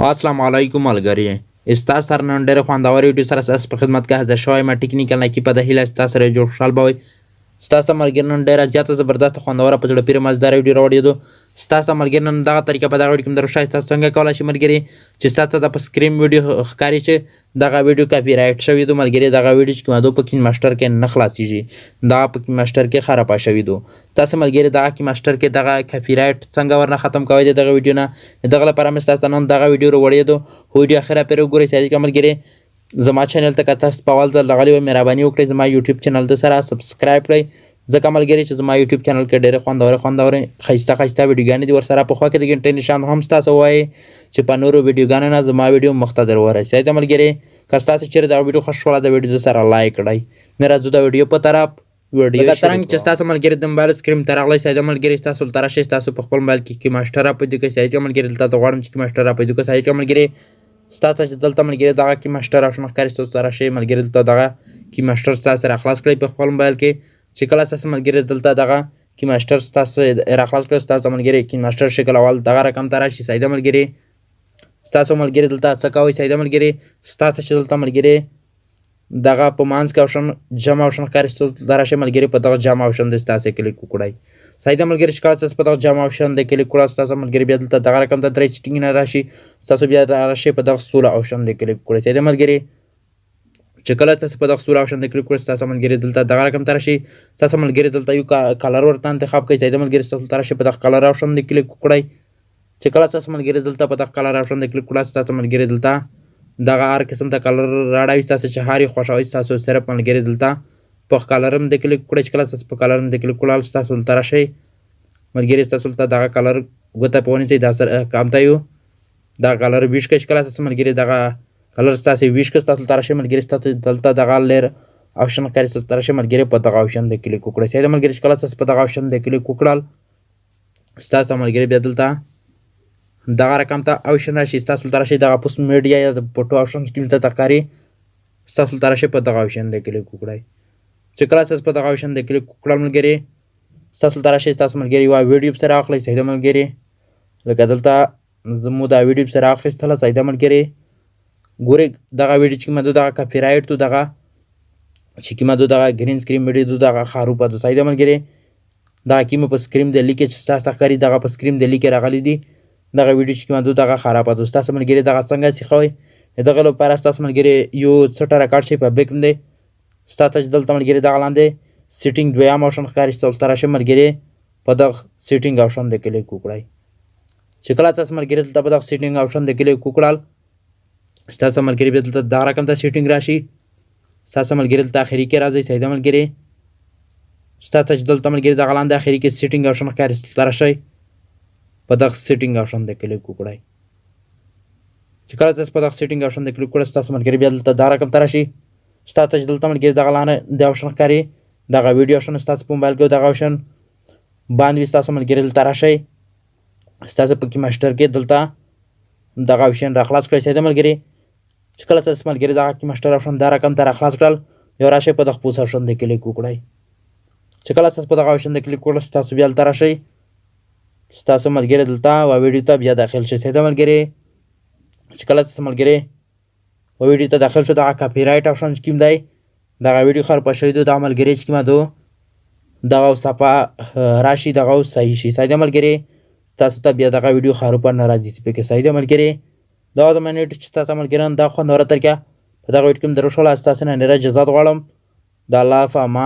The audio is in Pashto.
السلام علیکم ملګري، ستاسو سره نن ډېره خوندوره ویډیو سره ستاسو په خدمت کې حاضر شوی یم. ټیکنیکل نقي په د هیله ستاسو سره جوړ خوشحال به وئ. ستاسو ته ملګري نن ډېره زیاته زبردسته خوندوره په زړه پورې مزداره ویډیو راوړېدو. ستاسو ته ملګري نن دغه طریقه په دغه ویډیو کې م درښایي تاسو څنګه کولی شئ ملګري چې ستاسو ته د په سکرین ویډیو ښکاري چې دغه ویډیو کاپي رایټ شوي دو ملګري. دغه ویډیو چې کومه دو په کین ماسټر کې نه خلاصیږي، دغه په کین ماسټر کې خرابه شوي دو. تاسو ملګري دغه کین ماسټر کې دغه کاپي رایټ څنګه ورنه ختم کوی د دغه ویډیو نه، دغه لپاره مې ستاسو ته نن دغه ویډیو راوړېدو. ویډیو اخره پورې وګورئ. صحیح ملګري زما چینل ته که تاسو په اول ځل راغلي وئ مهرباني وکړئ زما یوټیوب چینل د سره سبسکرایب کړئ، ځکه ملګري چې زما یوټیوب چینل کې ډېرې خوندورې ښایسته ویډیوګانې دي. ورسره په خوا کې د ګنټې نشان هم ستاسو ووایئ چې په نورو ویډیوګانو نه زما ویډیو مخته در ورسېږي. د ملګري که ستاسو چیرې دغه ویډیو خوښ شوله د ویډیو سره لایک کړئ. نه راځو د ویډیو په طرف. ویډیو څرنګه چې ستاسو ملګري د موبایل سکرین ته راغلی، ساده ملګري ستاسو دلته راشئ، ستاسو په خپل موبایل کې ماسټر راپیدا کړئ. ساده ملګري دلته ته غواړم چې ماسټر راپیدا کړئ. ساده ملګري ستاسو چې دلته ملګري دغه کې ماسټر آپشن ښکاري، ستاسو ته راشئ ملګري دلته دغه کې ماسټر ستاسو راخلاص کړئ په خپل موبایل کې. چې کله ستاسو ملګري دلته دغه کې ماسټر ستاسو راخلاص کړئ، ستاسو ملګري کې ماسټر شکل اول دغه رقم ته راشي. ساده ملګري ستاسو ملګري دلته څه کوئ، ساده ملګري ستاسو چې دلته ملګري دغه په منځ کې آپشن جمع آپشن ښکاري، ستاسو دلته راشئ ملګري په دغه جمع آپشن دی ستاسو کلیک وکړئ. ساده ملګري چې کله ستاسو په دغه جمع آپشن دی کلیک وکړه، ستاسو ملګري بیا دلته دغه رقم ته درې سیټینګ نه راشي، ستاسو بیا راشئ په دغه سوله آپشن دی کلیک وکړئ. ساده ملګري چې کله تاسو په دغه سوله آپشن دی کلیک وکړئ، ستاسو ملګري دلته دغه رقم ته راشي، ستاسو ملګري دلته یو کلر ورته انتخاب کړئ. ساده ملګري ستاسو دلته راشئ په دغه کلر آپشن دی کلیک وکړئ. چې کله ستاسو ملګري دلته په دغه کلر آپشن دی کلیک وکړه، ستاسو ملګري دلته دغه هر قسم ته کلر راړوي، ستاسو چې هر یې خوښوئ ستاسو صرف ملګري دلته په کلر هم دی کلیک وکړئ. چې کله ستاسو په کلر هم دی کلیک وکړل، ستاسو دلته راشئ ملګري ستاسو دلته دغه کلر ګوته په ونیسئ، دا سره کامته یو دغه کلر ویش کړئ. چې کله ستاسو ملګري دغه کلر ستاسو ویش کړه، ستاسو دلته راشئ ملګري ستاسو دلته دغه لیر آپشن ښکاري، ستاسو راشئ ملګري په دغه آپشن دی کلیک وکړئ. ساده ملګري چې کله ستاسو په دغه آپشن دی کلیک وکړل، ستاسو ملګري بیا دلته دغه رقم ته آپشن راشي، ستاسو دلته راشئ دغه پوسټ میډیا یا د فوټو آپشن چې کوم دلته ښکاري، ستاسو دلته راشئ په دغه آپشن دی کلیک وکړئ. چې کله ستاسو په دغه آپشن دی کلیک وکړل ملګري، ستاسو دلته راشئ ستاسو ملګري یوه ویډیو پسې راواخلئ. ساده ملګري لکه دلته زموږ دا ویډیو پسې راواخیستله. ساده ملګري ګورئ دغه ویډیو چې کومه دو دغه کاپي رایټ دو، دغه چې کومه دو دغه ګرین سکرین ویډیو دو دغه خروپه دو. ساده ملګري دغه کومه په سکرین د لیک چې ستاسو ته ښکاري، دغه په سکرین د لیک راغلی دي دغه ویډیو چې کومه دو دغه خرابه دو. ستاسو ملګري دغه څنګه سیخوئ، دغه لپاره ستاسو ملګري یو څټه راکاټ شي په بیک دی، ستاسو چې دلته ملګري دغه لاندې سیټینګ دویم آپشن ښکاري، ستاسو دلته راشئ ملګري په دغه سیټینګ آپشن دی کلیک وکړئ. چې کله ستاسو ملګري دلته په دغه سیټینګ آپشن دی کلیک وکړل، ستاسو ملګري بیا دلته دغه رقم ته سیټینګ راشي، ستاسو ملګري دلته اخري کې راځئ. ساده ملګري ستاسو چې دلته ملګري دغه لاندې اخري کې سیټینګ آپشن ښکاري، دلته راشئ په دغه سیټینګ آپشن دی کلیک وکړئ. چې کله تاسو په دغه سیټینګ آپشن دی کلیک وکړئ، ستاسو ملګري بیا دلته دغه رقم ته راشي، ستاسو چې دلته ملګري دغه لاندې د آپشن ښکاري دغه ویډیو آپشن، ستاسو په موبایل کې دغه آپشن باندې وي، ستاسو ملګري دلته راشئ، ستاسو په کې ماسټر کې دلته دغه آپشن راخلاص کړئ. ساده ملګري چې کله ستاسو ملګري دغه کې ماسټر آپشن دا رقم ته راخلاص کړل، یو راشئ په دغه پوس آپشن دی کلیک وکړئ. چې کله ستاسو په دغه آپشن دی کلیک وکړل، ستاسو بیا دلته راشئ، ستاسو ملګري دلته و ویډیو ته بیا داخل شئ. ساده ملګري چې کله ستاسو ملګري و ویډیو ته داخل شو، دغه کاپي رایټ آپشن چې کوم دی دغه ویډیو خرابه شوی دو، دغه ملګري چې کومه دو دغه صفحه راشي دغه صحیح شي. ساده ملګري ستاسو ته بیا دغه ویډیو خروپه نه راځي پکې. ساده ملګري دا زما نیټ چې تاسو ملګران دا خوندوره طریقه په دغه ویډیو کې م در وښوله، ستاسو نه ډېره جزات غواړم. د الله په امان.